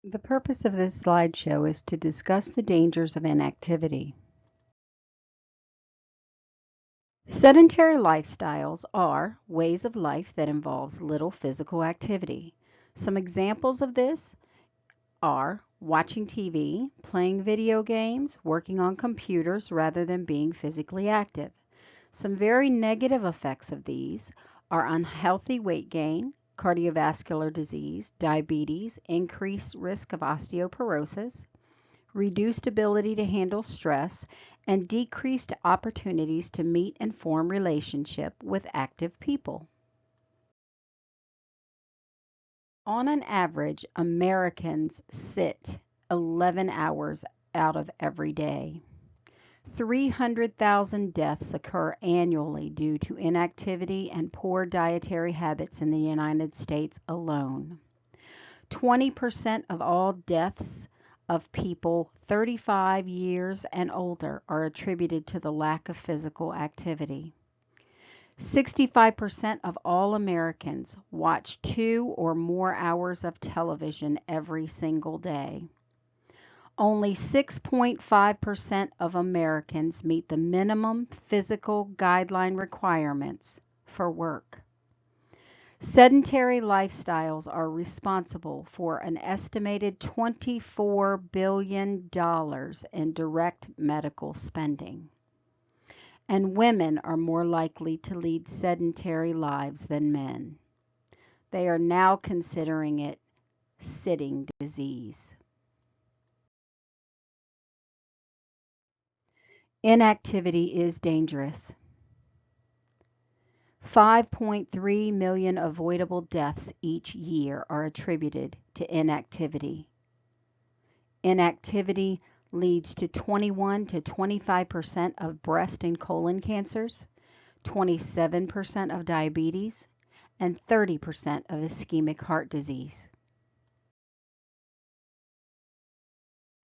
The purpose of this slideshow is to discuss the dangers of inactivity. Sedentary lifestyles are ways of life that involves little physical activity. Some examples of this are watching TV, playing video games, working on computers rather than being physically active. Some very negative effects of these are unhealthy weight gain, cardiovascular disease, diabetes, increased risk of osteoporosis, reduced ability to handle stress, and decreased opportunities to meet and form relationship with active people. On an average, Americans sit 11 hours out of every day. 300,000 deaths occur annually due to inactivity and poor dietary habits in the United States alone. 20% of all deaths of people 35 years and older are attributed to the lack of physical activity. 65% of all Americans watch 2 or more hours of television every single day. Only 6.5% of Americans meet the minimum physical guideline requirements for work. Sedentary lifestyles are responsible for an estimated $24 billion in direct medical spending. And women are more likely to lead sedentary lives than men. They are now considering it sitting disease. Inactivity is dangerous. 5.3 million avoidable deaths each year are attributed to inactivity. Inactivity leads to 21 to 25% of breast and colon cancers, 27% of diabetes, and 30% of ischemic heart disease.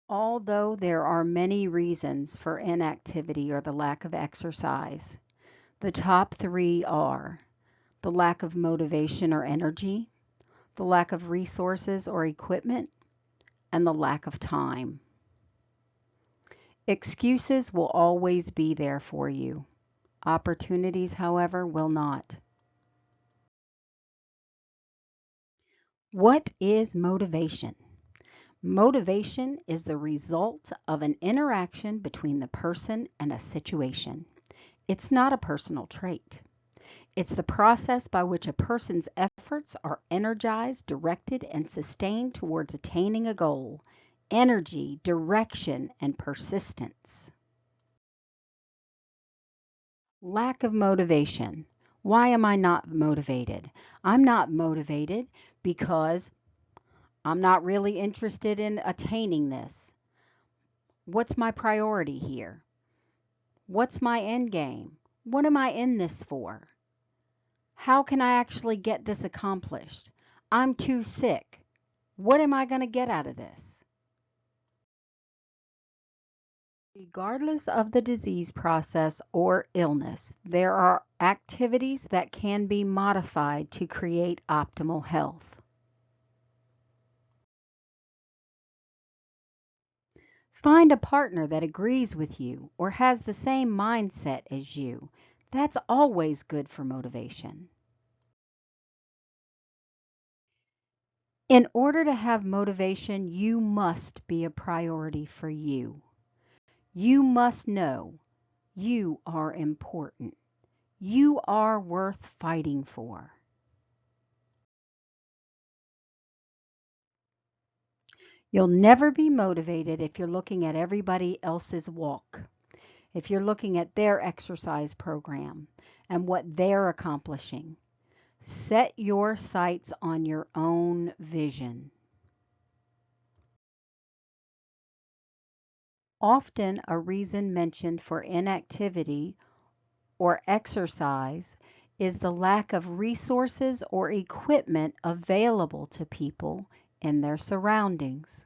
Although there are many reasons for inactivity or the lack of exercise, the top 3 are the lack of motivation or energy, the lack of resources or equipment, and the lack of time. Excuses will always be there for you. Opportunities, however, will not. What is motivation? Motivation is the result of an interaction between the person and a situation. It's not a personal trait. It's the process by which a person's efforts are energized, directed, and sustained towards attaining a goal. Energy, direction, and persistence. Lack of motivation. Why am I not motivated? I'm not motivated because I'm not really interested in attaining this. What's my priority here? What's my end game? What am I in this for? How can I actually get this accomplished? I'm too sick. What am I going to get out of this? Regardless of the disease process or illness, there are activities that can be modified to create optimal health. Find a partner that agrees with you or has the same mindset as you. That's always good for motivation. In order to have motivation, you must be a priority for you. You must know you are important. You are worth fighting for. You'll never be motivated if you're looking at everybody else's walk, if you're looking at their exercise program and what they're accomplishing. Set your sights on your own vision. Often, a reason mentioned for inactivity or exercise is the lack of resources or equipment available to people in their surroundings.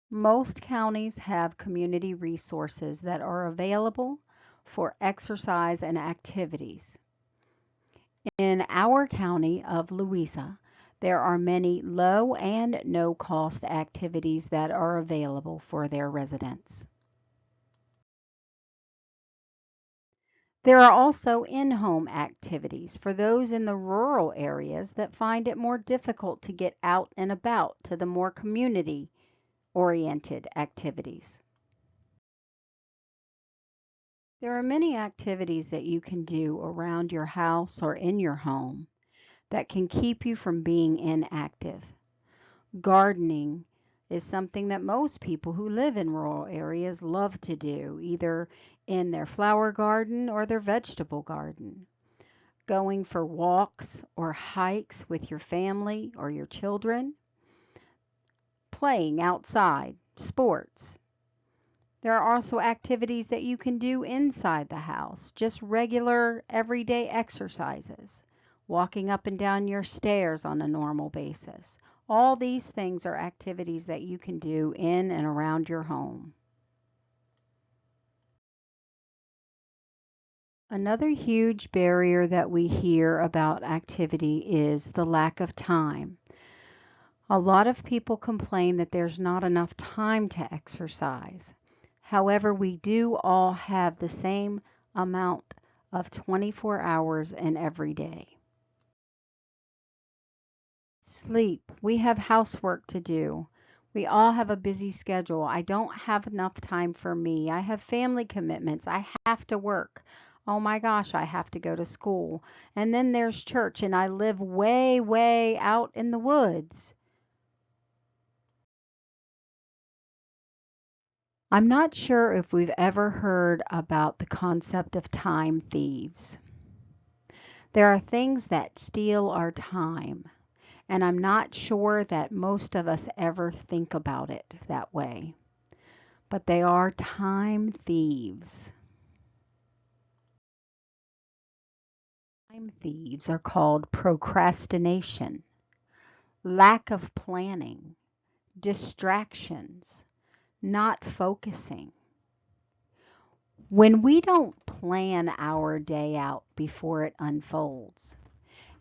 Most counties have community resources that are available for exercise and activities. In our county of Louisa, There are many low and no cost activities that are available for their residents. There are also in-home activities for those in the rural areas that find it more difficult to get out and about to the more community-oriented activities. There are many activities that you can do around your house or in your home that can keep you from being inactive. Gardening is something that most people who live in rural areas love to do, either in their flower garden or their vegetable garden. Going for walks or hikes with your family or your children. Playing outside, sports. There are also activities that you can do inside the house, just regular everyday exercises, walking up and down your stairs on a normal basis. All these things are activities that you can do in and around your home. Another huge barrier that we hear about activity is the lack of time. A lot of people complain that there's not enough time to exercise. However, we do all have the same amount of 24 hours in every day. Sleep. We have housework to do. We all have a busy schedule. I don't have enough time for me. I have family commitments. I have to work. Oh my gosh, I have to go to school. And then there's church, and I live way, way out in the woods. I'm not sure if we've ever heard about the concept of time thieves. There are things that steal our time, and I'm not sure that most of us ever think about it that way. But they are time thieves. Time thieves are called procrastination, lack of planning, distractions, not focusing. When we don't plan our day out before it unfolds,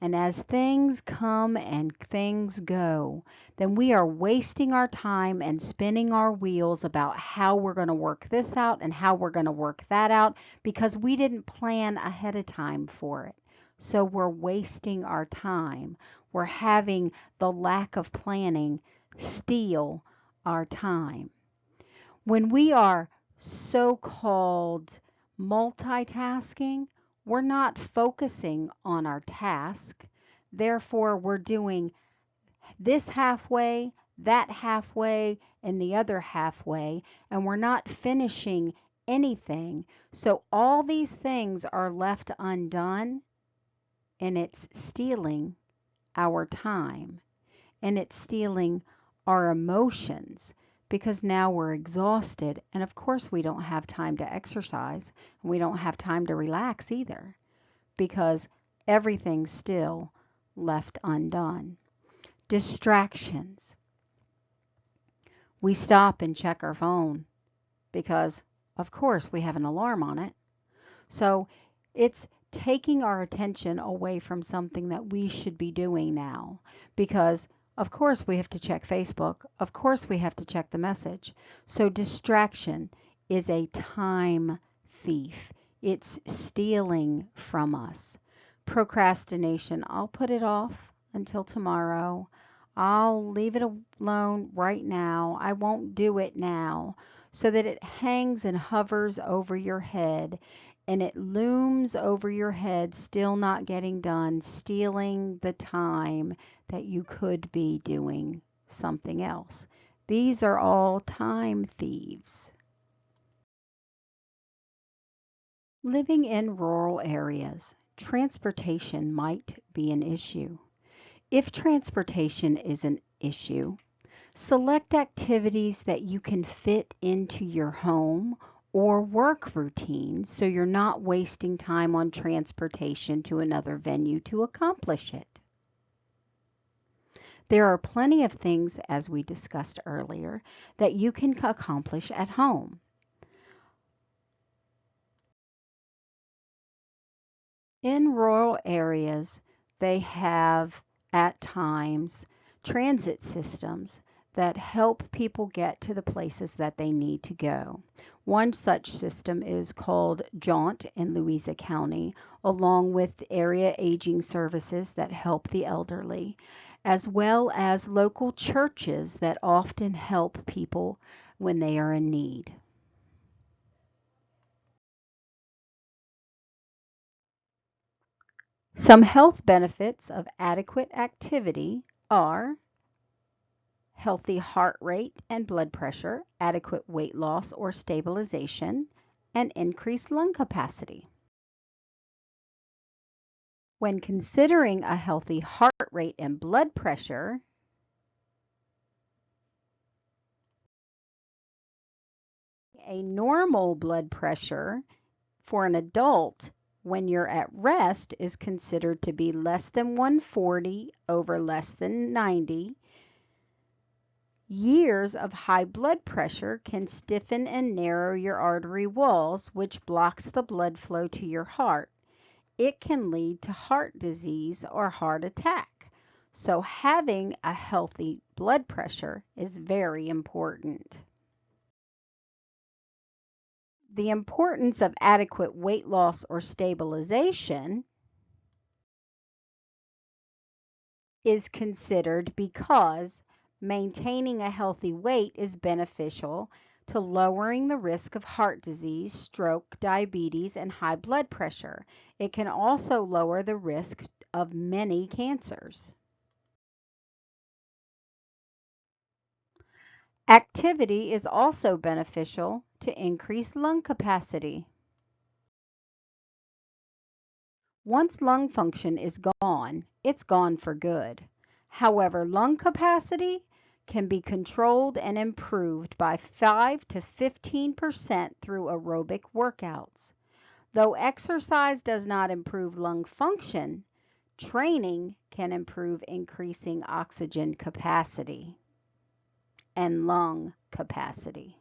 and as things come and things go, then we are wasting our time and spinning our wheels about how we're going to work this out and how we're going to work that out because we didn't plan ahead of time for it. So we're wasting our time. We're having the lack of planning steal our time. When we are so-called multitasking, we're not focusing on our task. Therefore, we're doing this halfway, that halfway, and the other halfway, and we're not finishing anything. So all these things are left undone, and it's stealing our time, and it's stealing our emotions because now we're exhausted. And of course, we don't have time to exercise, and we don't have time to relax either because everything's still left undone. Distractions. We stop and check our phone because, of course, we have an alarm on it. So it's taking our attention away from something that we should be doing now because, of course, we have to check Facebook. Of course, we have to check the message. So distraction is a time thief. It's stealing from us. Procrastination, I'll put it off until tomorrow. I'll leave it alone right now. I won't do it now. So that it hangs and hovers over your head and it looms over your head, still not getting done, stealing the time that you could be doing something else. These are all time thieves. Living in rural areas, transportation might be an issue. If transportation is an issue, select activities that you can fit into your home or work routines so you're not wasting time on transportation to another venue to accomplish it. There are plenty of things, as we discussed earlier, that you can accomplish at home. In rural areas, they have at times, transit systems that help people get to the places that they need to go. One such system is called Jaunt in Louisa County, along with area aging services that help the elderly, as well as local churches that often help people when they are in need. Some health benefits of adequate activity are healthy heart rate and blood pressure, adequate weight loss or stabilization, and increased lung capacity. When considering a healthy heart rate and blood pressure, a normal blood pressure for an adult when you're at rest is considered to be less than 140 over less than 90. Years of high blood pressure can stiffen and narrow your artery walls, which blocks the blood flow to your heart. It can lead to heart disease or heart attack. So having a healthy blood pressure is very important. The importance of adequate weight loss or stabilization is considered because maintaining a healthy weight is beneficial to lowering the risk of heart disease, stroke, diabetes, and high blood pressure. It can also lower the risk of many cancers. Activity is also beneficial to increase lung capacity. Once lung function is gone, it's gone for good. However, lung capacity can be controlled and improved by 5 to 15% through aerobic workouts. Though exercise does not improve lung function, training can improve increasing oxygen capacity and lung capacity.